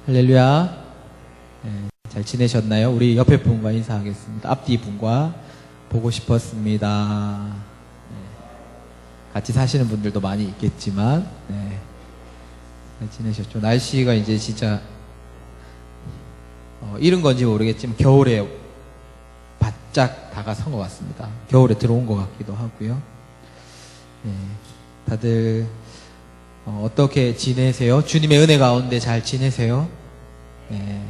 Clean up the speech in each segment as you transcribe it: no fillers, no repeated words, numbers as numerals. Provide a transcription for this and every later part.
할렐루야. 네, 잘 지내셨나요? 우리 옆에 분과 인사하겠습니다. 앞뒤 분과 보고 싶었습니다. 네, 같이 사시는 분들도 많이 있겠지만, 네, 잘 지내셨죠? 날씨가 이제 진짜 이른 건지 모르겠지만 겨울에 바짝 다가선 것 같습니다. 겨울에 들어온 것 같기도 하고요. 네, 다들 어떻게 지내세요? 주님의 은혜 가운데 잘 지내세요? 네,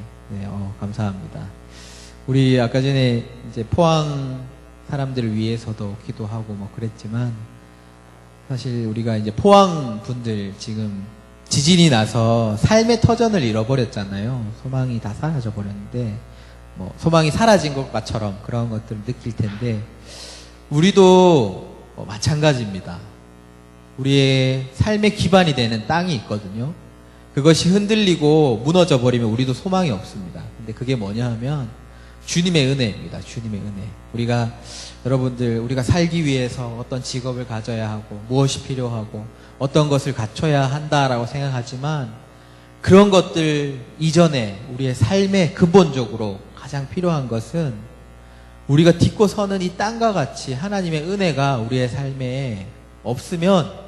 감사합니다. 우리 아까 전에 이제 포항 사람들을 위해서도 기도하고 뭐 그랬지만, 사실 우리가 이제 포항 분들 지금 지진이 나서 삶의 터전을 잃어버렸잖아요. 소망이 다 사라져 버렸는데, 뭐 소망이 사라진 것처럼 그런 것들을 느낄 텐데, 우리도 마찬가지입니다. 우리의 삶의 기반이 되는 땅이 있거든요. 그것이 흔들리고 무너져 버리면 우리도 소망이 없습니다. 근데 그게 뭐냐 하면 주님의 은혜입니다. 주님의 은혜. 여러분들, 우리가 살기 위해서 어떤 직업을 가져야 하고 무엇이 필요하고 어떤 것을 갖춰야 한다라고 생각하지만, 그런 것들 이전에 우리의 삶에 근본적으로 가장 필요한 것은 우리가 딛고 서는 이 땅과 같이 하나님의 은혜가 우리의 삶에 없으면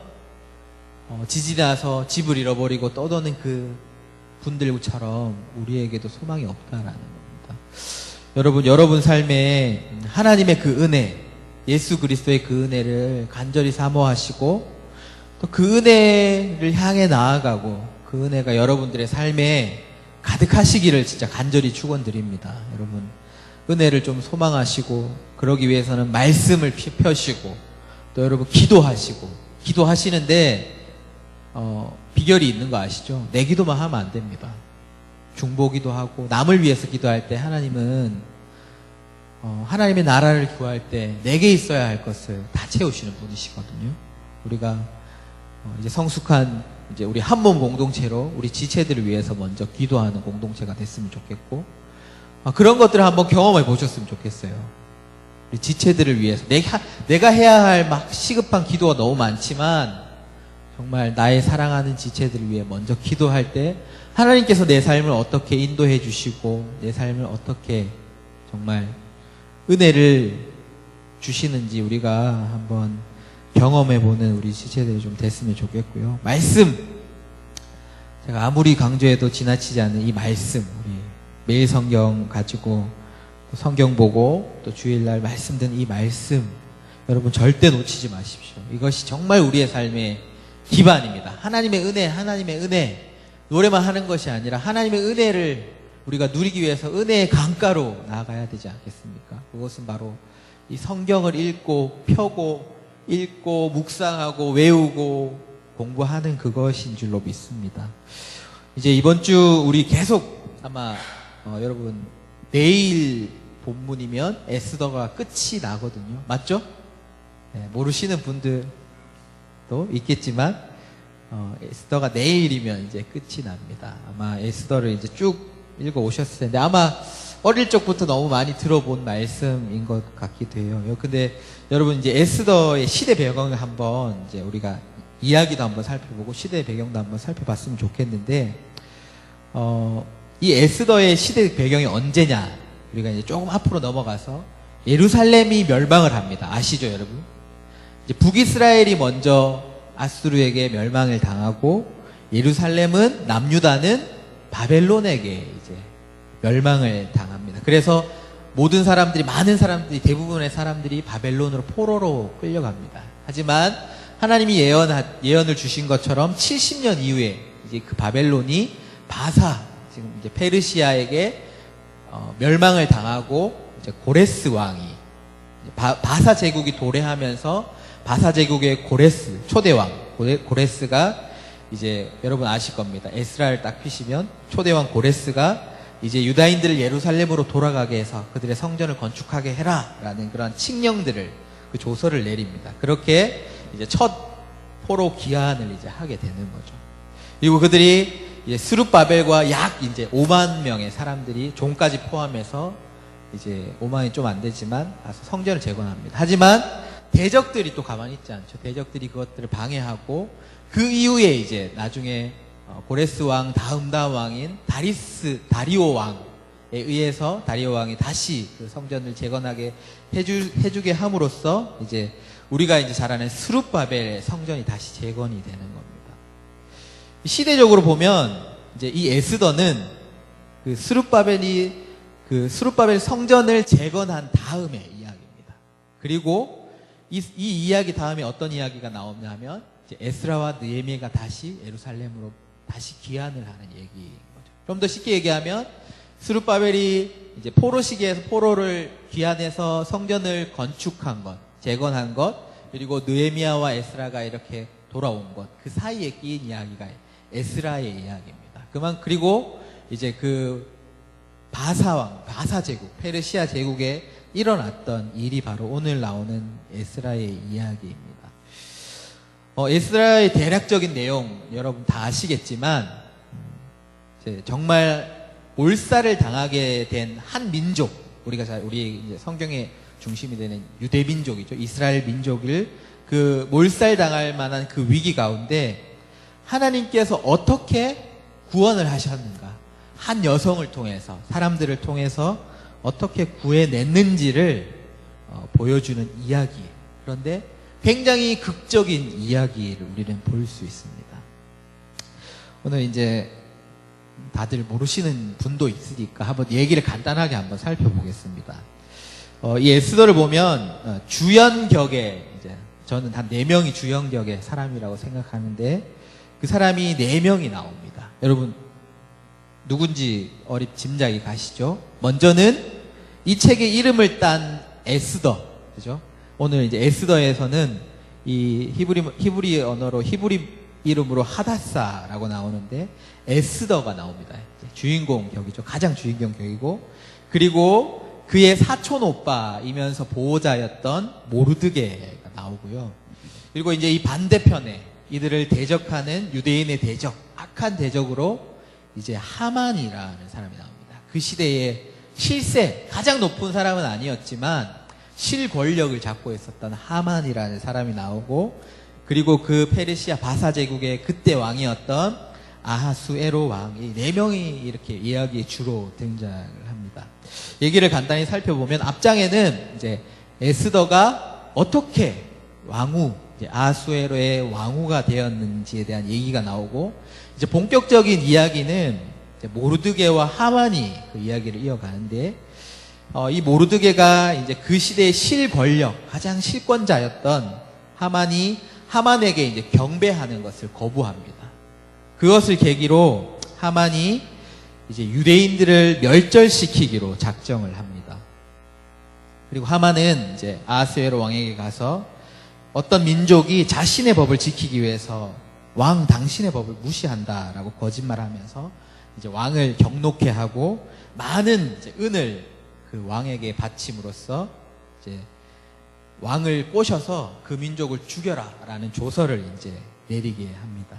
지진이 나서 집을 잃어버리고 떠도는 그 분들처럼 우리에게도 소망이 없다라는 겁니다. 여러분 삶에 하나님의 그 은혜, 예수 그리스도의 그 은혜를 간절히 사모하시고, 또 그 은혜를 향해 나아가고 그 은혜가 여러분들의 삶에 가득하시기를 진짜 간절히 축원드립니다. 여러분, 은혜를 좀 소망하시고, 그러기 위해서는 말씀을 펴시고, 또 여러분 기도하시는데 비결이 있는 거 아시죠? 내 기도만 하면 안 됩니다. 중보기도 하고 남을 위해서 기도할 때 하나님은 하나님의 나라를 구할 때 내게 있어야 할 것을 다 채우시는 분이시거든요. 우리가 이제 성숙한 이제 우리 한 몸 공동체로 우리 지체들을 위해서 먼저 기도하는 공동체가 됐으면 좋겠고, 그런 것들을 한번 경험해 보셨으면 좋겠어요. 우리 지체들을 위해서 내가 해야 할 막 시급한 기도가 너무 많지만, 정말 나의 사랑하는 지체들을 위해 먼저 기도할 때 하나님께서 내 삶을 어떻게 인도해 주시고 내 삶을 어떻게 정말 은혜를 주시는지 우리가 한번 경험해 보는 우리 지체들이 좀 됐으면 좋겠고요. 말씀, 제가 아무리 강조해도 지나치지 않는 이 말씀, 우리 매일 성경 가지고 또 성경 보고 또 주일날 말씀 듣는 이 말씀, 여러분 절대 놓치지 마십시오. 이것이 정말 우리의 삶의 기반입니다. 하나님의 은혜, 노래만 하는 것이 아니라 하나님의 은혜를 우리가 누리기 위해서 은혜의 강가로 나아가야 되지 않겠습니까? 그것은 바로 이 성경을 읽고 펴고 묵상하고 외우고 공부하는 그것인 줄로 믿습니다. 이제 이번 주 우리 계속 아마 여러분 내일 본문이면 에스더가 끝이 나거든요. 맞죠? 네, 모르시는 분들도 있겠지만 에스더가 내일이면 이제 끝이 납니다. 아마 에스더를 이제 쭉 읽어 오셨을 텐데 아마 어릴 적부터 너무 많이 들어본 말씀인 것 같기도 해요. 근데 여러분 이제 에스더의 시대 배경을 한번 이제 우리가 이야기도 한번 살펴보고 시대 배경도 한번 살펴봤으면 좋겠는데, 이 에스더의 시대 배경이 언제냐? 우리가 이제 조금 앞으로 넘어가서 예루살렘이 멸망을 합니다. 아시죠, 여러분? 이제 북이스라엘이 먼저 아수르에게 멸망을 당하고 예루살렘은 남유다는 바벨론에게 이제 멸망을 당합니다. 그래서 많은 사람들이 대부분의 사람들이 바벨론으로 포로로 끌려갑니다. 하지만 하나님이 예언을 주신 것처럼 70년 이후에 이제 그 바벨론이 지금 이제 페르시아에게 멸망을 당하고 이제 고레스 왕이 바사 제국이 도래하면서 바사 제국의 초대왕 고레스가 이제 여러분 아실 겁니다. 에스라를 딱 피시면 초대왕 고레스가 이제 유다인들을 예루살렘으로 돌아가게 해서 그들의 성전을 건축하게 해라라는 그런 칙령들을 그 조서를 내립니다. 그렇게 이제 첫 포로 귀환을 이제 하게 되는 거죠. 그리고 그들이 이제 스룹바벨과 약 이제 5만 명의 사람들이 종까지 포함해서 이제 5만이 좀 안 되지만 성전을 재건합니다. 하지만 대적들이 또 가만히 있지 않죠. 대적들이 그것들을 방해하고 그 이후에 이제 나중에 고레스 왕 다음 왕인 다리오 왕에 의해서 다리오 왕이 다시 그 성전을 재건하게 해주게 함으로써 이제 우리가 이제 잘 아는 스룹바벨의 성전이 다시 재건이 되는 겁니다. 시대적으로 보면 이제 이 에스더는 그 스룹바벨 성전을 재건한 다음의 이야기입니다. 그리고 이 이야기 다음에 어떤 이야기가 나오냐면 이제 에스라와 느헤미야가 다시 예루살렘으로 다시 귀환을 하는 얘기인 거죠. 좀 더 쉽게 얘기하면 스룹바벨이 이제 포로 시기에서 포로를 귀환해서 성전을 건축한 것, 재건한 것, 그리고 느헤미야와 에스라가 이렇게 돌아온 것, 그 사이에 끼인 이야기가 에스라의 이야기입니다. 그리고 이제 그 바사 제국, 페르시아 제국에 일어났던 일이 바로 오늘 나오는 에스라의 이야기입니다. 에스라의 대략적인 내용 여러분 다 아시겠지만 정말 몰살을 당하게 된 한 민족, 우리 이제 성경의 중심이 되는 유대 민족이죠. 이스라엘 민족을 그 몰살 당할 만한 그 위기 가운데 하나님께서 어떻게 구원을 하셨는가? 한 여성을 통해서, 사람들을 통해서 어떻게 구해냈는지를 보여주는 이야기. 그런데 굉장히 극적인 이야기를 우리는 볼 수 있습니다. 오늘 이제 다들 모르시는 분도 있으니까 한번 얘기를 간단하게 한번 살펴보겠습니다. 이 에스더를 보면 주연격의, 이제 저는 한 4명이 주연격의 사람이라고 생각하는데 그 사람이 4명이 나옵니다. 여러분 누군지 짐작이 가시죠? 먼저는 이 책의 이름을 딴 에스더, 그죠? 오늘 이제 에스더에서는 이 히브리 언어로 히브리 이름으로 하다사라고 나오는데 에스더가 나옵니다. 주인공 격이죠. 가장 주인공 격이고, 그리고 그의 사촌 오빠이면서 보호자였던 모르드게가 나오고요. 그리고 이제 이 반대편에 이들을 대적하는 유대인의 대적, 악한 대적으로 이제 하만이라는 사람이 나옵니다. 그 시대의 실세, 가장 높은 사람은 아니었지만 실권력을 잡고 있었던 하만이라는 사람이 나오고, 그리고 그 페르시아 바사 제국의 그때 왕이었던 아하수에로 왕이 4명이 이렇게 이야기에 주로 등장을 합니다. 얘기를 간단히 살펴보면 앞장에는 이제 에스더가 어떻게 아하수에로의 왕후가 되었는지에 대한 얘기가 나오고, 이제 본격적인 이야기는 이제 모르드게와 하만이 그 이야기를 이어가는데, 이 모르드게가 이제 그 시대의 실권력, 가장 실권자였던 하만에게 이제 경배하는 것을 거부합니다. 그것을 계기로 하만이 이제 유대인들을 멸절시키기로 작정을 합니다. 그리고 하만은 이제 아하수에로 왕에게 가서 어떤 민족이 자신의 법을 지키기 위해서 왕 당신의 법을 무시한다라고 거짓말하면서 이제 왕을 경록해 하고 많은 이제 은을 그 왕에게 바침으로써 이제 왕을 꼬셔서 그 민족을 죽여라라는 조서를 이제 내리게 합니다.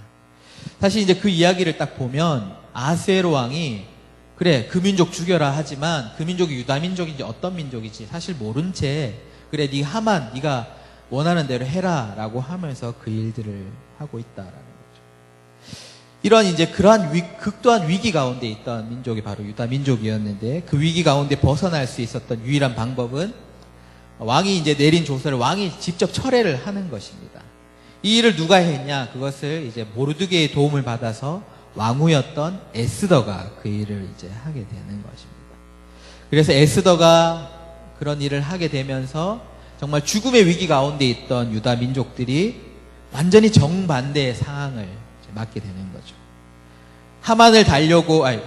사실 이제 그 이야기를 딱 보면 아하수에로 왕이 그래 그 민족 죽여라 하지만 그 민족이 유다 민족인지 어떤 민족이지 사실 모른 채 그래 네 하만 네가 원하는 대로 해라라고 하면서 그 일들을 하고 있다라는 거죠. 이런 이제 그러한 극도한 위기 가운데 있던 민족이 바로 유다 민족이었는데 그 위기 가운데 벗어날 수 있었던 유일한 방법은 왕이 이제 내린 조서를 왕이 직접 철회를 하는 것입니다. 이 일을 누가 했냐? 그것을 이제 모르드게의 도움을 받아서 왕후였던 에스더가 그 일을 이제 하게 되는 것입니다. 그래서 에스더가 그런 일을 하게 되면서 정말 죽음의 위기 가운데 있던 유다 민족들이 완전히 정반대의 상황을 맞게 되는 거죠.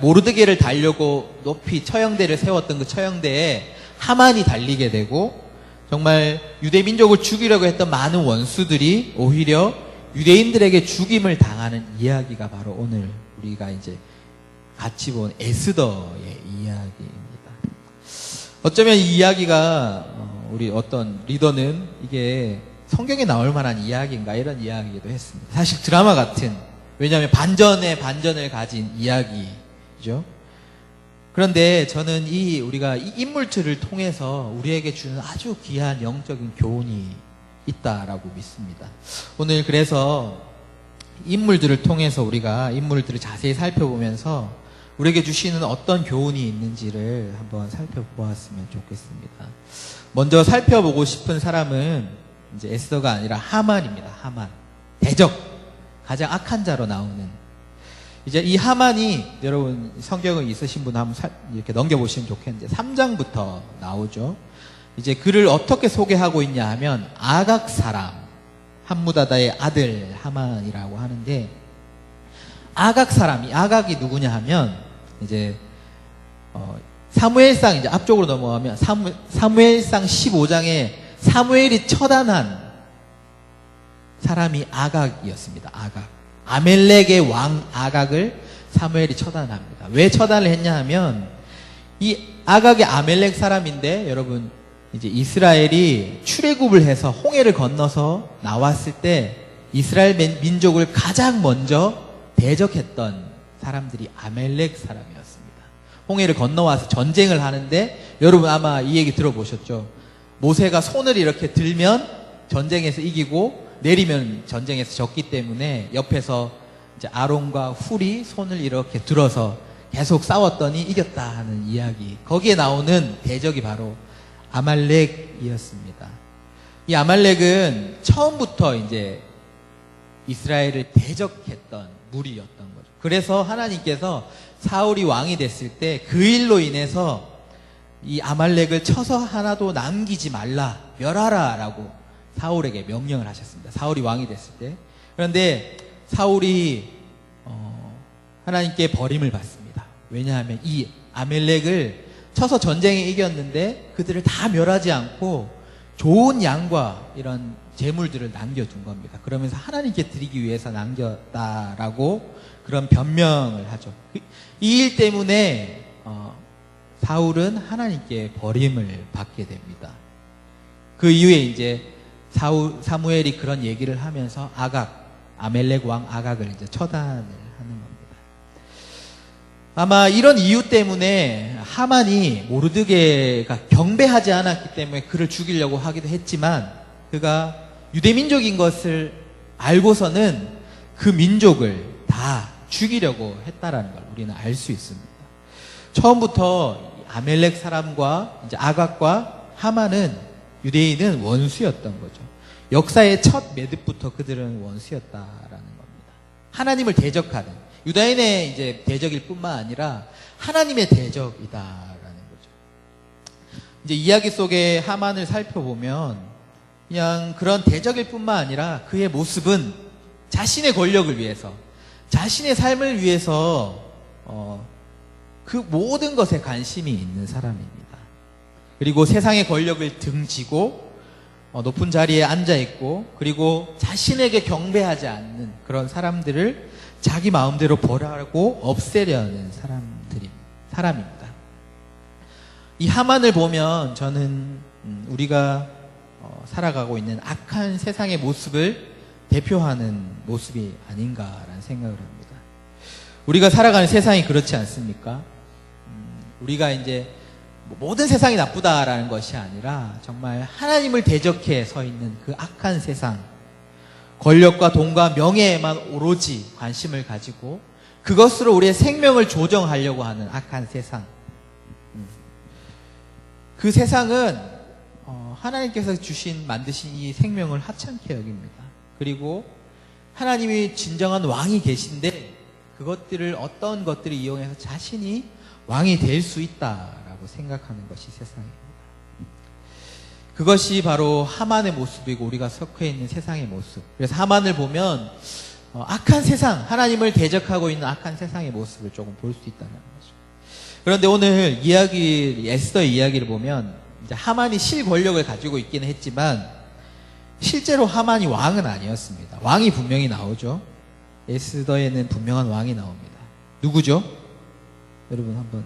모르드게를 달려고 높이 처형대를 세웠던 그 처형대에 하만이 달리게 되고 정말 유대 민족을 죽이려고 했던 많은 원수들이 오히려 유대인들에게 죽임을 당하는 이야기가 바로 오늘 우리가 이제 같이 본 에스더의 이야기입니다. 어쩌면 이 이야기가 우리 어떤 리더는 이게 성경에 나올 만한 이야기인가 이런 이야기도 했습니다. 사실 드라마 같은, 왜냐하면 반전에 반전을 가진 이야기죠. 그런데 저는 우리가 이 인물들을 통해서 우리에게 주는 아주 귀한 영적인 교훈이 있다라고 믿습니다. 오늘 그래서 인물들을 통해서 우리가 인물들을 자세히 살펴보면서 우리에게 주시는 어떤 교훈이 있는지를 한번 살펴보았으면 좋겠습니다. 먼저 살펴보고 싶은 사람은 이제 에스더가 아니라 하만입니다. 하만. 대적. 가장 악한 자로 나오는. 이제 이 하만이 여러분 성경을 있으신 분 한번 이렇게 넘겨보시면 좋겠는데 3장부터 나오죠. 이제 그를 어떻게 소개하고 있냐 하면 아각 사람, 함무다다의 아들 하만이라고 하는데 아각 사람이 아각이 누구냐 하면 이제 사무엘상 이제 앞쪽으로 넘어가면 사무엘상 15장에 사무엘이 처단한 사람이 아각이었습니다. 아각. 아멜렉의 왕 아각을 사무엘이 처단합니다. 왜 처단을 했냐 하면 이 아각이 아멜렉 사람인데 여러분 이제 이스라엘이 출애굽을 해서 홍해를 건너서 나왔을 때 이스라엘 민족을 가장 먼저 대적했던 사람들이 아멜렉 사람이었습니다. 홍해를 건너와서 전쟁을 하는데 여러분 아마 이 얘기 들어보셨죠? 모세가 손을 이렇게 들면 전쟁에서 이기고 내리면 전쟁에서 졌기 때문에 옆에서 이제 아론과 훌이 손을 이렇게 들어서 계속 싸웠더니 이겼다 하는 이야기. 거기에 나오는 대적이 바로 아말렉이었습니다. 이 아말렉은 처음부터 이제 이스라엘을 대적했던 무리였던 거죠. 그래서 하나님께서 사울이 왕이 됐을 때 그 일로 인해서 이 아말렉을 쳐서 하나도 남기지 말라, 멸하라 라고 사울에게 명령을 하셨습니다. 사울이 왕이 됐을 때. 그런데 사울이 하나님께 버림을 받습니다. 왜냐하면 이 아멜렉을 쳐서 전쟁에 이겼는데 그들을 다 멸하지 않고 좋은 양과 이런 재물들을 남겨둔 겁니다. 그러면서 하나님께 드리기 위해서 남겼다라고 그런 변명을 하죠. 이 일 때문에 사울은 하나님께 버림을 받게 됩니다. 그 이후에 이제 사무엘이 그런 얘기를 하면서 아멜렉 왕 아각을 이제 처단을 하는 겁니다. 아마 이런 이유 때문에 하만이 모르드게가 경배하지 않았기 때문에 그를 죽이려고 하기도 했지만 그가 유대민족인 것을 알고서는 그 민족을 다 죽이려고 했다라는 걸 우리는 알 수 있습니다. 처음부터 아멜렉 사람과 이제 아각과 하만은 유대인은 원수였던 거죠. 역사의 첫 매듭부터 그들은 원수였다라는 겁니다. 하나님을 대적하는 유다인의 이제 대적일 뿐만 아니라 하나님의 대적이다라는 거죠. 이제 이야기 속에 하만을 살펴보면 그냥 그런 대적일 뿐만 아니라 그의 모습은 자신의 권력을 위해서, 자신의 삶을 위해서 그 모든 것에 관심이 있는 사람입니다. 그리고 세상의 권력을 등지고 높은 자리에 앉아있고 그리고 자신에게 경배하지 않는 그런 사람들을 자기 마음대로 벌하고 없애려는 사람입니다. 이 하만을 보면 저는 우리가 살아가고 있는 악한 세상의 모습을 대표하는 모습이 아닌가라는 생각을 합니다. 우리가 살아가는 세상이 그렇지 않습니까? 우리가 이제 모든 세상이 나쁘다라는 것이 아니라 정말 하나님을 대적해 서 있는 그 악한 세상, 권력과 돈과 명예에만 오로지 관심을 가지고 그것으로 우리의 생명을 조정하려고 하는 악한 세상. 그 세상은 하나님께서 만드신 이 생명을 하찮게 여깁니다. 그리고 하나님이 진정한 왕이 계신데 그것들을 어떤 것들을 이용해서 자신이 왕이 될 수 있다라고 생각하는 것이 세상입니다. 그것이 바로 하만의 모습이고 우리가 속해 있는 세상의 모습. 그래서 하만을 보면 악한 세상, 하나님을 대적하고 있는 악한 세상의 모습을 조금 볼 수 있다는 거죠. 그런데 오늘 에스더의 이야기를 보면 이제 하만이 실권력을 가지고 있기는 했지만 실제로 하만이 왕은 아니었습니다. 왕이 분명히 나오죠. 에스더에는 분명한 왕이 나옵니다. 누구죠? 여러분 한번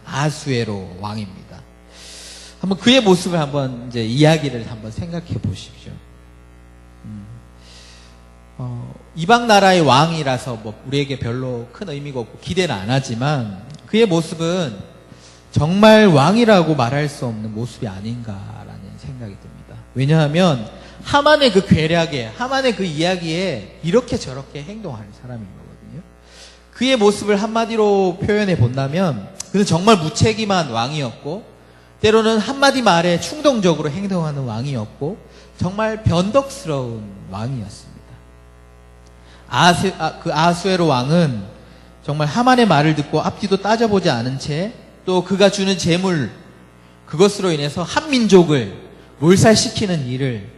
아수에로 왕입니다. 한번 그의 모습을 한번 이제 이야기를 한번 생각해 보십시오. 이방 나라의 왕이라서 뭐 우리에게 별로 큰 의미가 없고 기대는 안 하지만 그의 모습은 정말 왕이라고 말할 수 없는 모습이 아닌가라는 생각이 듭니다. 왜냐하면 하만의 그 괴략에, 하만의 그 이야기에 이렇게 저렇게 행동하는 사람인 거거든요. 그의 모습을 한마디로 표현해 본다면 그는 정말 무책임한 왕이었고, 때로는 한마디 말에 충동적으로 행동하는 왕이었고, 정말 변덕스러운 왕이었습니다. 그 아하수에로 왕은 정말 하만의 말을 듣고 앞뒤도 따져보지 않은 채, 또 그가 주는 재물, 그것으로 인해서 한 민족을 몰살시키는 일을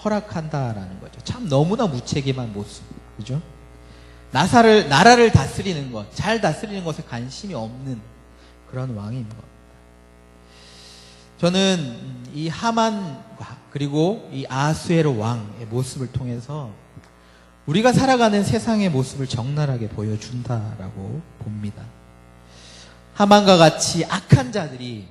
허락한다라는 거죠. 참 너무나 무책임한 모습, 그죠? 나라를 다스리는 것, 잘 다스리는 것에 관심이 없는 그런 왕인 겁니다. 저는 이 하만과 그리고 이 아하수에로 왕의 모습을 통해서 우리가 살아가는 세상의 모습을 적나라하게 보여준다라고 봅니다. 하만과 같이 악한 자들이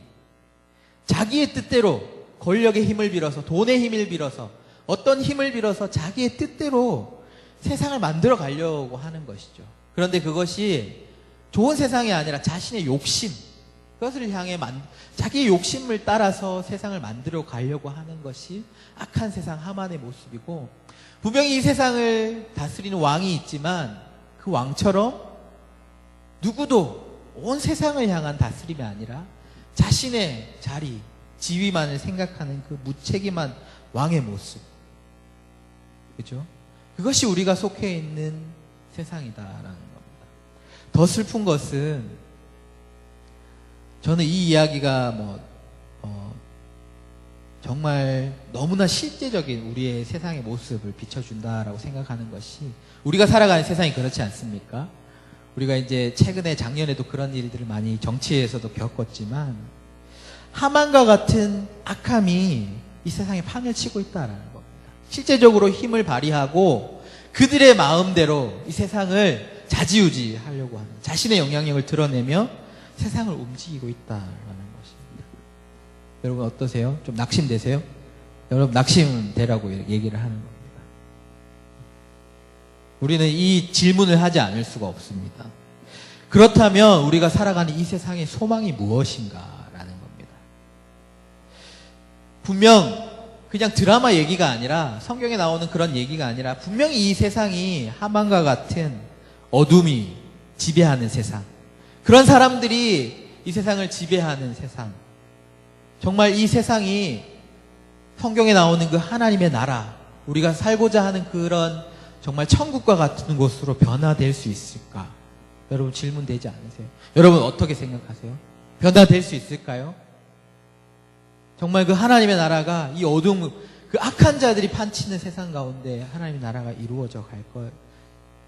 자기의 뜻대로 권력의 힘을 빌어서, 돈의 힘을 빌어서, 어떤 힘을 빌어서 자기의 뜻대로 세상을 만들어 가려고 하는 것이죠. 그런데 그것이 좋은 세상이 아니라 자신의 욕심, 그것을 향해 자기의 욕심을 따라서 세상을 만들어 가려고 하는 것이 악한 세상 하만의 모습이고, 분명히 이 세상을 다스리는 왕이 있지만 그 왕처럼 누구도 온 세상을 향한 다스림이 아니라 자신의 자리, 지위만을 생각하는 그 무책임한 왕의 모습, 그죠? 그것이 우리가 속해 있는 세상이다라는 겁니다. 더 슬픈 것은, 저는 이 이야기가 정말 너무나 실제적인 우리의 세상의 모습을 비춰준다라고 생각하는 것이, 우리가 살아가는 세상이 그렇지 않습니까? 우리가 이제 최근에 작년에도 그런 일들을 많이 정치에서도 겪었지만, 하만과 같은 악함이 이 세상에 판을 치고 있다라는 겁니다. 실제적으로 힘을 발휘하고 그들의 마음대로 이 세상을 좌지우지하려고 하는, 자신의 영향력을 드러내며 세상을 움직이고 있다라는 것입니다. 여러분 어떠세요? 좀 낙심되세요? 여러분 낙심되라고 얘기를 하는 겁니다. 우리는 이 질문을 하지 않을 수가 없습니다. 그렇다면 우리가 살아가는 이 세상의 소망이 무엇인가라는 겁니다. 분명 그냥 드라마 얘기가 아니라, 성경에 나오는 그런 얘기가 아니라, 분명히 이 세상이 하만과 같은 어둠이 지배하는 세상, 그런 사람들이 이 세상을 지배하는 세상, 정말 이 세상이 성경에 나오는 그 하나님의 나라, 우리가 살고자 하는 그런 정말 천국과 같은 곳으로 변화될 수 있을까? 여러분 질문되지 않으세요? 여러분 어떻게 생각하세요? 변화될 수 있을까요? 정말 그 하나님의 나라가 이 어둠, 그 악한 자들이 판치는 세상 가운데 하나님의 나라가 이루어져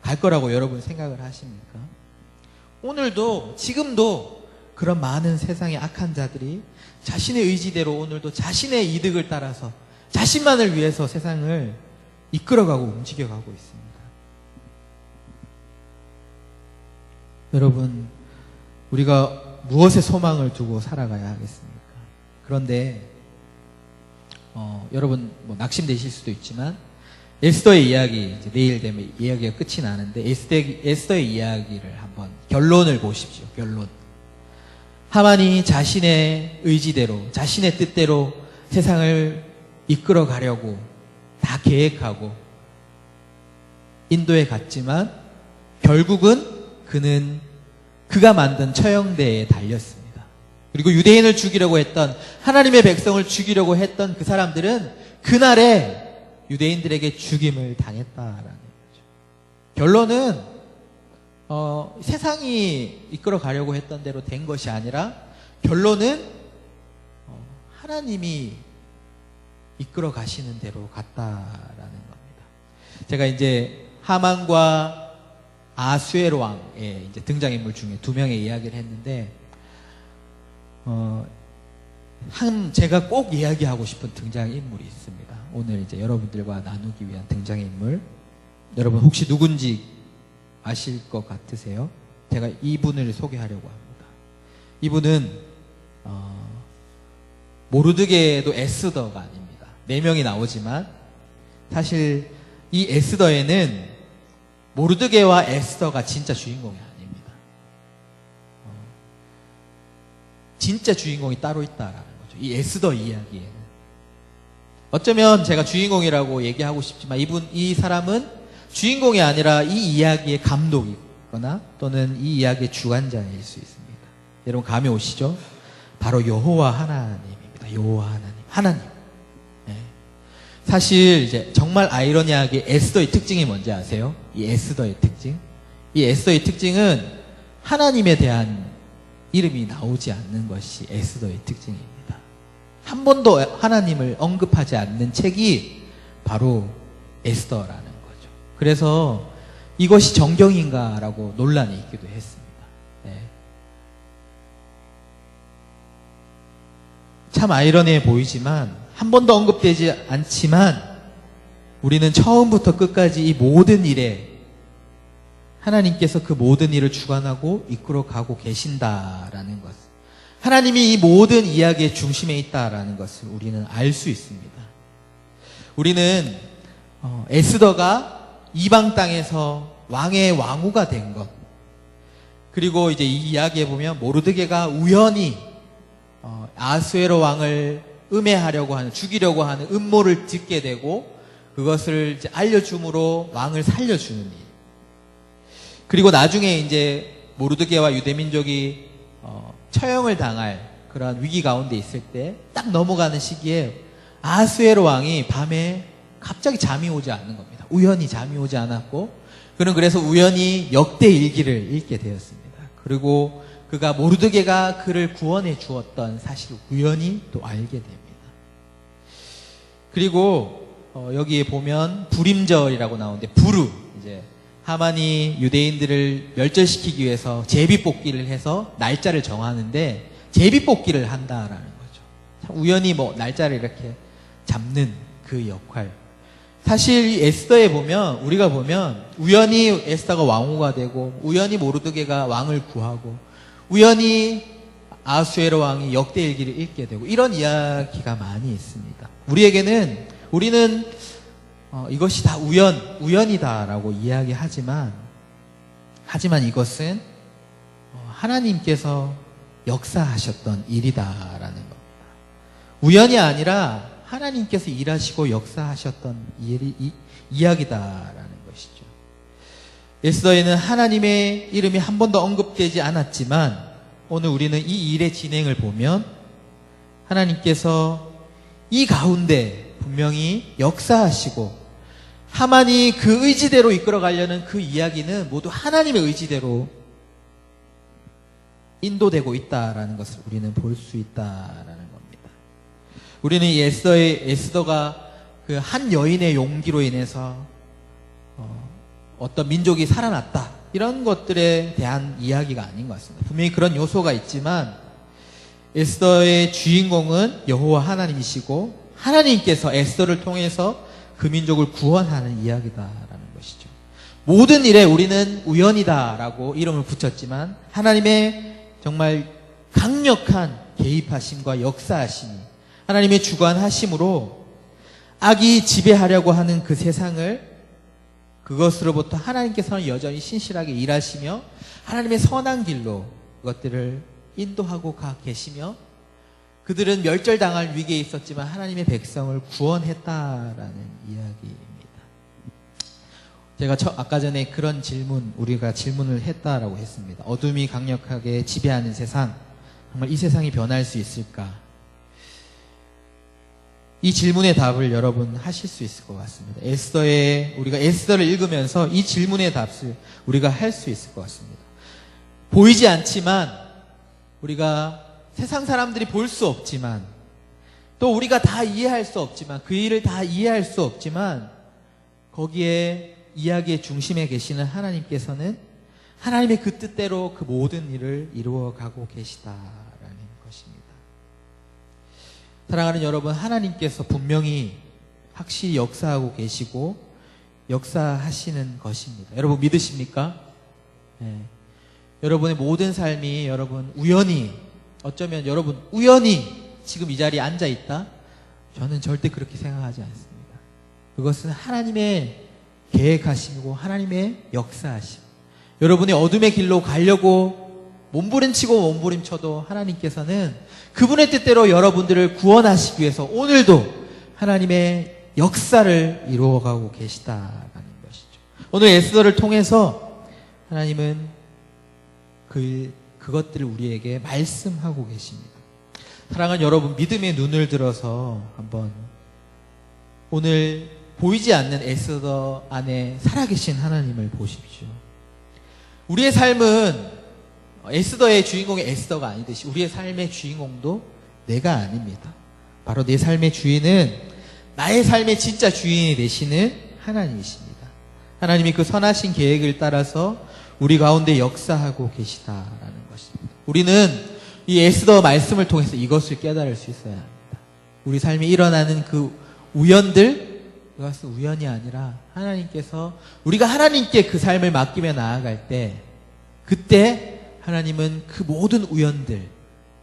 갈 거라고 여러분 생각을 하십니까? 오늘도, 지금도 그런 많은 세상의 악한 자들이 자신의 의지대로 오늘도 자신의 이득을 따라서 자신만을 위해서 세상을 이끌어가고 움직여가고 있습니다. 여러분, 우리가 무엇에 소망을 두고 살아가야 하겠습니까? 그런데 여러분 낙심되실 수도 있지만, 에스더의 이야기, 이제 내일 되면 이야기가 끝이 나는데, 에스더의 이야기를 한번 결론을 보십시오. 결론. 하만이 자신의 의지대로, 자신의 뜻대로 세상을 이끌어 가려고 다 계획하고 인도에 갔지만, 결국은 그는 그가 만든 처형대에 달렸습니다. 그리고 유대인을 죽이려고 했던, 하나님의 백성을 죽이려고 했던 그 사람들은 그날에 유대인들에게 죽임을 당했다라는 거죠. 결론은 세상이 이끌어 가려고 했던 대로 된 것이 아니라, 결론은 하나님이 이끌어 가시는 대로 갔다라는 겁니다. 제가 이제 하만과 아하수에로 왕의 이제 등장인물 중에 두 명의 이야기를 했는데, 제가 꼭 이야기하고 싶은 등장인물이 있습니다. 오늘 이제 여러분들과 나누기 위한 등장인물. 여러분 혹시 누군지 아실 것 같으세요? 제가 이분을 소개하려고 합니다. 이분은 모르드게도 에스더가 아닙니다. 4명이 나오지만 사실 이 에스더에는 모르드게와 에스더가 진짜 주인공이 아닙니다. 진짜 주인공이 따로 있다라는 거죠. 이 에스더 이야기에는. 어쩌면 제가 주인공이라고 얘기하고 싶지만 이 사람은 주인공이 아니라 이 이야기의 감독이거나 또는 이 이야기의 주관자일 수 있습니다. 여러분 감이 오시죠? 바로 여호와 하나님입니다. 여호와 하나님. 네. 사실 이제 정말 아이러니하게 에스더의 특징이 뭔지 아세요? 이 에스더의 특징. 이 에스더의 특징은 하나님에 대한 이름이 나오지 않는 것이 에스더의 특징입니다. 한 번도 하나님을 언급하지 않는 책이 바로 에스더라는 거죠. 그래서 이것이 정경인가라고 논란이 있기도 했습니다. 네. 참 아이러니해 보이지만 한 번도 언급되지 않지만 우리는 처음부터 끝까지 이 모든 일에 하나님께서 그 모든 일을 주관하고 이끌어가고 계신다라는 것. 하나님이 이 모든 이야기의 중심에 있다라는 것을 우리는 알 수 있습니다. 우리는 에스더가 이방 땅에서 왕의 왕후가 된 것, 그리고 이제 이 이야기에 보면 모르드게가 우연히 아하수에로 왕을 음해하려고 하는, 죽이려고 하는 음모를 듣게 되고 그것을 이제 알려줌으로 왕을 살려주는 일. 그리고 나중에 이제 모르드게와 유대민족이 처형을 당할 그러한 위기 가운데 있을 때 딱 넘어가는 시기에 아하수에로 왕이 밤에 갑자기 잠이 오지 않는 겁니다. 우연히 잠이 오지 않았고 그는 그래서 우연히 역대 일기를 읽게 되었습니다. 그리고 그가 모르드게가 그를 구원해 주었던 사실을 우연히 또 알게 됩니다. 그리고 여기에 보면 불임절이라고 나오는데 부르, 이제 하만이 유대인들을 멸절시키기 위해서 제비뽑기를 해서 날짜를 정하는데 제비뽑기를 한다라는 거죠. 참 우연히 날짜를 이렇게 잡는 그 역할. 사실 이 에스더에 보면, 우리가 보면 우연히 에스더가 왕후가 되고 우연히 모르드게가 왕을 구하고 우연히 아하수에로 왕이 역대일기를 읽게 되고 이런 이야기가 많이 있습니다. 우리는 이것이 다 우연이다라고 이야기하지만 이것은 하나님께서 역사하셨던 일이다라는 겁니다. 우연이 아니라 하나님께서 일하시고 역사하셨던 이야기다라는 것이죠. 에스더에는 하나님의 이름이 한 번도 언급되지 않았지만 오늘 우리는 이 일의 진행을 보면 하나님께서 이 가운데 분명히 역사하시고 하만이 그 의지대로 이끌어가려는 그 이야기는 모두 하나님의 의지대로 인도되고 있다라는 것을 우리는 볼 수 있다라는 겁니다. 우리는 이 에스더가 그 한 여인의 용기로 인해서 어떤 민족이 살아났다 이런 것들에 대한 이야기가 아닌 것 같습니다. 분명히 그런 요소가 있지만 에스더의 주인공은 여호와 하나님이시고 하나님께서 에스더를 통해서 그 민족을 구원하는 이야기다라는 것이죠. 모든 일에 우리는 우연이다라고 이름을 붙였지만 하나님의 정말 강력한 개입하심과 역사하심이 하나님의 주관하심으로 악이 지배하려고 하는 그 세상을 그것으로부터 하나님께서는 여전히 신실하게 일하시며 하나님의 선한 길로 그것들을 인도하고 가 계시며 그들은 멸절당할 위기에 있었지만 하나님의 백성을 구원했다라는 이야기입니다. 제가 아까 전에 그런 우리가 질문을 했다라고 했습니다. 어둠이 강력하게 지배하는 세상, 정말 이 세상이 변할 수 있을까? 이 질문의 답을 여러분 하실 수 있을 것 같습니다. 우리가 에스더를 읽으면서 이 질문의 답을 우리가 할 수 있을 것 같습니다. 보이지 않지만 우리가 세상 사람들이 볼 수 없지만 또 우리가 다 이해할 수 없지만 그 일을 다 이해할 수 없지만 거기에 이야기의 중심에 계시는 하나님께서는 하나님의 그 뜻대로 그 모든 일을 이루어가고 계시다라는 것입니다. 사랑하는 여러분, 하나님께서 분명히 확실히 역사하고 계시고 역사하시는 것입니다. 여러분 믿으십니까? 네. 여러분의 모든 삶이 여러분 어쩌면 여러분 우연히 지금 이 자리에 앉아 있다? 저는 절대 그렇게 생각하지 않습니다. 그것은 하나님의 계획하심이고 하나님의 역사하심. 여러분의 어둠의 길로 가려고 몸부림치고 몸부림쳐도 하나님께서는 그분의 뜻대로 여러분들을 구원하시기 위해서 오늘도 하나님의 역사를 이루어가고 계시다라는 것이죠. 오늘 에스더를 통해서 하나님은 그것들을 우리에게 말씀하고 계십니다. 사랑하는 여러분, 믿음의 눈을 들어서 한번 오늘 보이지 않는 에스더 안에 살아계신 하나님을 보십시오. 우리의 삶은 에스더의 주인공이 에스더가 아니듯이 우리의 삶의 주인공도 내가 아닙니다. 바로 내 삶의 주인은 나의 삶의 진짜 주인이 되시는 하나님이십니다. 하나님이 그 선하신 계획을 따라서 우리 가운데 역사하고 계시다라는 것입니다. 우리는 이 에스더 말씀을 통해서 이것을 깨달을 수 있어야 합니다. 우리 삶에 일어나는 그 우연들, 그것은 우연이 아니라 하나님께서 우리가 하나님께 그 삶을 맡기며 나아갈 때, 그때 하나님은 그 모든 우연들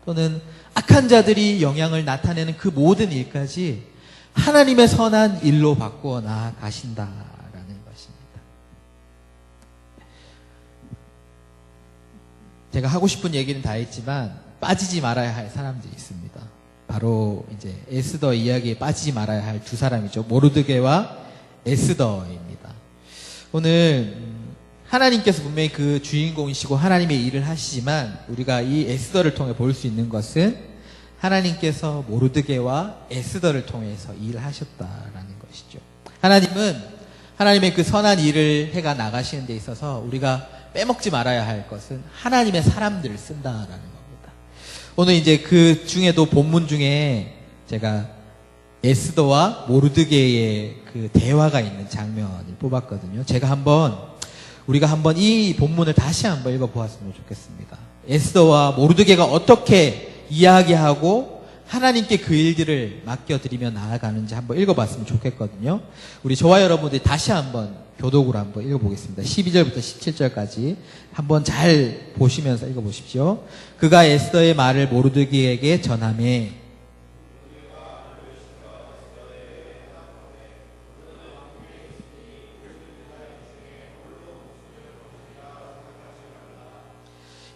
또는 악한 자들이 영향을 나타내는 그 모든 일까지 하나님의 선한 일로 바꾸어 나아가신다라는 것입니다. 제가 하고 싶은 얘기는 다 했지만 빠지지 말아야 할 사람들이 있습니다. 바로 이제 에스더 이야기에 빠지지 말아야 할 두 사람이죠. 모르드게와 에스더입니다. 오늘 하나님께서 분명히 그 주인공이시고 하나님의 일을 하시지만 우리가 이 에스더를 통해 볼 수 있는 것은 하나님께서 모르드게와 에스더를 통해서 일을 하셨다라는 것이죠. 하나님은 하나님의 그 선한 일을 해가 나가시는 데 있어서 우리가 빼먹지 말아야 할 것은 하나님의 사람들을 쓴다라는 겁니다. 오늘 이제 그 중에도 본문 중에 제가 에스더와 모르드게의 그 대화가 있는 장면을 뽑았거든요. 우리가 한번 이 본문을 다시 한번 읽어보았으면 좋겠습니다. 에스더와 모르드게가 어떻게 이야기하고 하나님께 그 일들을 맡겨드리며 나아가는지 한번 읽어봤으면 좋겠거든요. 우리 저와 여러분들이 다시 한번 교독으로 한번 읽어보겠습니다. 12절부터 17절까지 한번 잘 보시면서 읽어보십시오. 그가 에스더의 말을 모르드게에게 전하매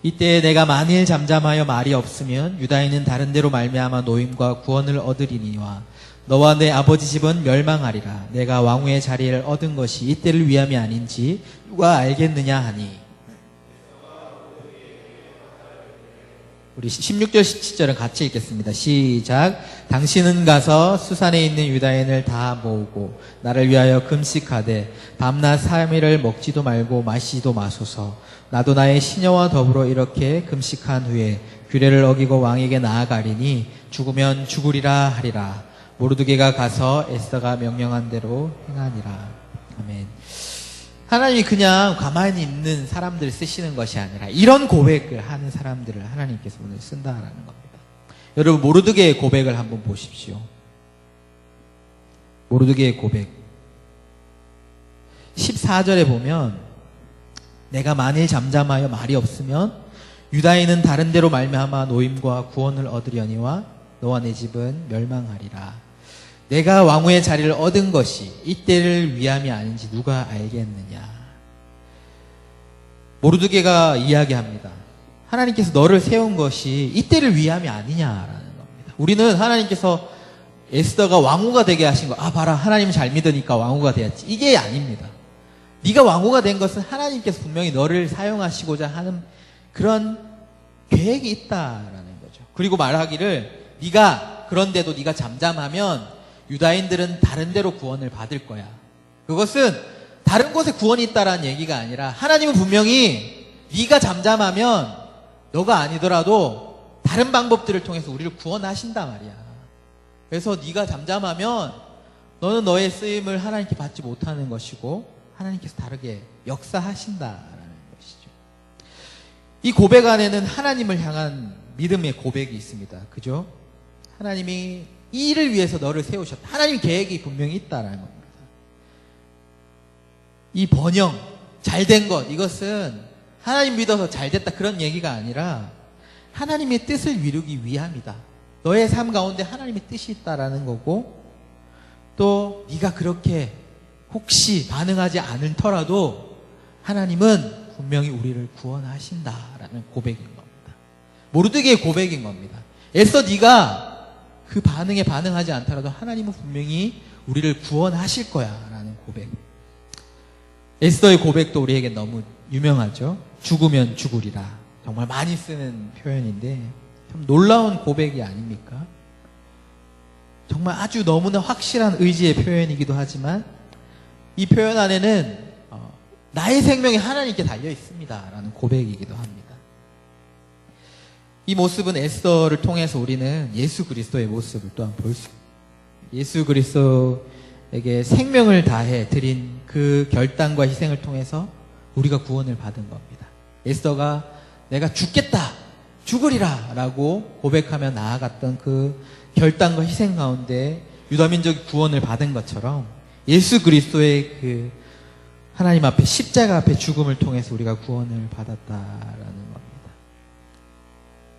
이때 내가 만일 잠잠하여 말이 없으면 유다인은 다른 데로 말미암아 노임과 구원을 얻으리니와 너와 내 아버지 집은 멸망하리라. 내가 왕후의 자리를 얻은 것이 이때를 위함이 아닌지 누가 알겠느냐 하니. 우리 16절 17절은 같이 읽겠습니다. 시작. 당신은 가서 수산에 있는 유다인을 다 모으고 나를 위하여 금식하되 밤낮 3일을 먹지도 말고 마시지도 마소서. 나도 나의 시녀와 더불어 이렇게 금식한 후에 규례를 어기고 왕에게 나아가리니 죽으면 죽으리라 하리라. 모르드게가 가서 에스더가 명령한 대로 행하니라. 아멘. 하나님이 그냥 가만히 있는 사람들을 쓰시는 것이 아니라 이런 고백을 하는 사람들을 하나님께서 오늘 쓴다라는 겁니다. 여러분, 모르드게의 고백을 한번 보십시오. 모르드게의 고백 14절에 보면 내가 만일 잠잠하여 말이 없으면 유다인은 다른 데로 말미암아 노임과 구원을 얻으려니와 너와 내 집은 멸망하리라. 내가 왕후의 자리를 얻은 것이 이때를 위함이 아닌지 누가 알겠느냐. 모르드게가 이야기합니다. 하나님께서 너를 세운 것이 이때를 위함이 아니냐라는 겁니다. 우리는 하나님께서 에스더가 왕후가 되게 하신 거, 봐라, 하나님 잘 믿으니까 왕후가 되었지, 이게 아닙니다. 네가 왕후가 된 것은 하나님께서 분명히 너를 사용하시고자 하는 그런 계획이 있다라는 거죠. 그리고 말하기를 그런데도 네가 잠잠하면 유다인들은 다른 데로 구원을 받을 거야. 그것은 다른 곳에 구원이 있다라는 얘기가 아니라 하나님은 분명히 네가 잠잠하면 너가 아니더라도 다른 방법들을 통해서 우리를 구원하신단 말이야. 그래서 네가 잠잠하면 너는 너의 쓰임을 하나님께 받지 못하는 것이고 하나님께서 다르게 역사하신다라는 것이죠. 이 고백 안에는 하나님을 향한 믿음의 고백이 있습니다. 그죠? 하나님이 이 일을 위해서 너를 세우셨다. 하나님 계획이 분명히 있다라는 겁니다. 이 번영, 잘된 것, 이것은 하나님 믿어서 잘됐다 그런 얘기가 아니라 하나님의 뜻을 이루기 위함이다. 너의 삶 가운데 하나님의 뜻이 있다라는 거고, 또 네가 그렇게 혹시 반응하지 않더라도 하나님은 분명히 우리를 구원하신다라는 고백인 겁니다. 모르드게의 고백인 겁니다. 애써 네가 그 반응에 반응하지 않더라도 하나님은 분명히 우리를 구원하실 거야 라는 고백. 에스더의 고백도 우리에게 너무 유명하죠. 죽으면 죽으리라. 정말 많이 쓰는 표현인데 참 놀라운 고백이 아닙니까? 정말 아주 너무나 확실한 의지의 표현이기도 하지만 이 표현 안에는 나의 생명이 하나님께 달려 있습니다 라는 고백이기도 합니다. 이 모습은 에스더를 통해서 우리는 예수 그리스도의 모습을 또한 볼 수, 예수 그리스도에게 생명을 다해 드린 그 결단과 희생을 통해서 우리가 구원을 받은 겁니다. 에스더가 내가 죽겠다, 죽으리라 라고 고백하며 나아갔던 그 결단과 희생 가운데 유다민족이 구원을 받은 것처럼 예수 그리스도의 그 하나님 앞에 십자가 앞에 죽음을 통해서 우리가 구원을 받았다라는 겁니다.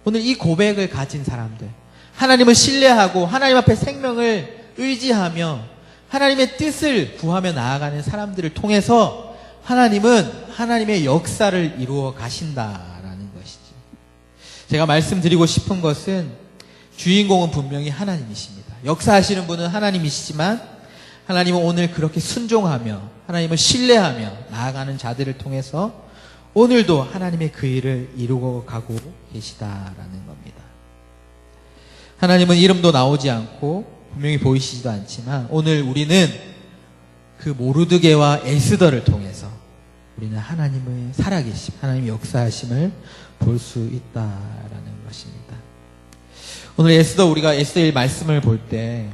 오늘 이 고백을 가진 사람들, 하나님을 신뢰하고 하나님 앞에 생명을 의지하며 하나님의 뜻을 구하며 나아가는 사람들을 통해서 하나님은 하나님의 역사를 이루어 가신다라는 것이지. 제가 말씀드리고 싶은 것은 주인공은 분명히 하나님이십니다. 역사하시는 분은 하나님이시지만 하나님은 오늘 그렇게 순종하며 하나님을 신뢰하며 나아가는 자들을 통해서 오늘도 하나님의 그 일을 이루어 가고 계시다라는 겁니다. 하나님은 이름도 나오지 않고 분명히 보이시지도 않지만 오늘 우리는 그 모르드게와 에스더를 통해서 우리는 하나님의 살아계심, 하나님의 역사하심을 볼 수 있다라는 것입니다. 오늘 우리가 에스더의 말씀을 볼 때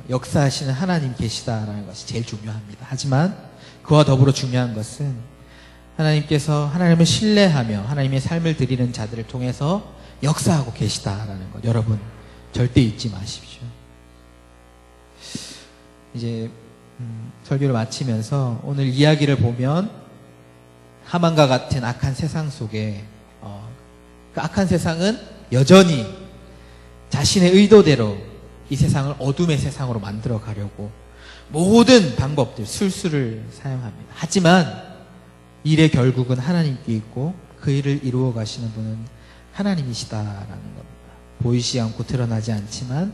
역사하시는 하나님 계시다라는 것이 제일 중요합니다. 하지만 그와 더불어 중요한 것은 하나님께서 하나님을 신뢰하며 하나님의 삶을 드리는 자들을 통해서 역사하고 계시다라는 것, 여러분 절대 잊지 마십시오. 이제 설교를 마치면서 오늘 이야기를 보면 하만과 같은 악한 세상 속에 그 악한 세상은 여전히 자신의 의도대로 이 세상을 어둠의 세상으로 만들어 가려고 모든 방법들, 술수를 사용합니다. 하지만 일의 결국은 하나님께 있고 그 일을 이루어 가시는 분은 하나님이시다라는 겁니다. 보이지 않고 드러나지 않지만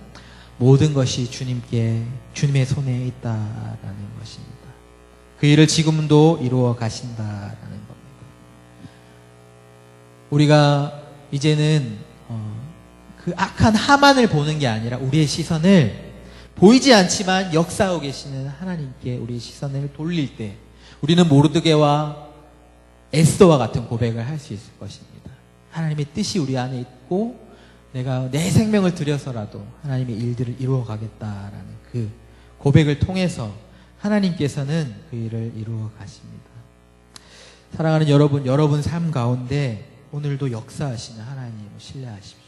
모든 것이 주님의 손에 있다라는 것입니다. 그 일을 지금도 이루어 가신다라는 겁니다. 우리가 이제는 그 악한 하만을 보는 게 아니라 우리의 시선을 보이지 않지만 역사하고 계시는 하나님께 우리의 시선을 돌릴 때 우리는 모르드게와 에스더와 같은 고백을 할 수 있을 것입니다. 하나님의 뜻이 우리 안에 있고 내가 내 생명을 들여서라도 하나님의 일들을 이루어 가겠다라는 그 고백을 통해서 하나님께서는 그 일을 이루어 가십니다. 사랑하는 여러분 삶 가운데 오늘도 역사하시는 하나님을 신뢰하십시오.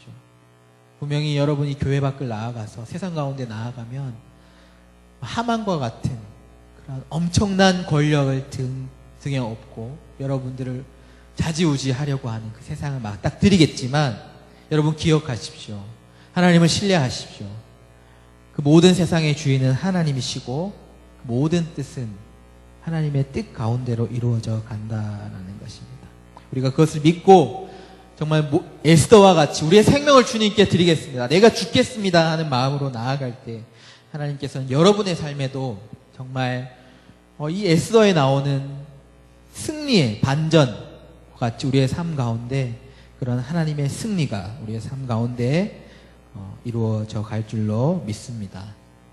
분명히 여러분이 교회 밖을 나아가서 세상 가운데 나아가면 하만과 같은 그런 엄청난 권력을 등에 업고 여러분들을 좌지우지하려고 하는 그 세상을 맞닥뜨리겠지만 여러분 기억하십시오. 하나님을 신뢰하십시오. 그 모든 세상의 주인은 하나님이시고 그 모든 뜻은 하나님의 뜻 가운데로 이루어져 간다라는 것입니다. 우리가 그것을 믿고 정말 에스더와 같이 우리의 생명을 주님께 드리겠습니다, 내가 죽겠습니다 하는 마음으로 나아갈 때 하나님께서는 여러분의 삶에도 정말 이 에스더에 나오는 승리의 반전과 같이 우리의 삶 가운데 그런 하나님의 승리가 우리의 삶 가운데 이루어져 갈 줄로 믿습니다.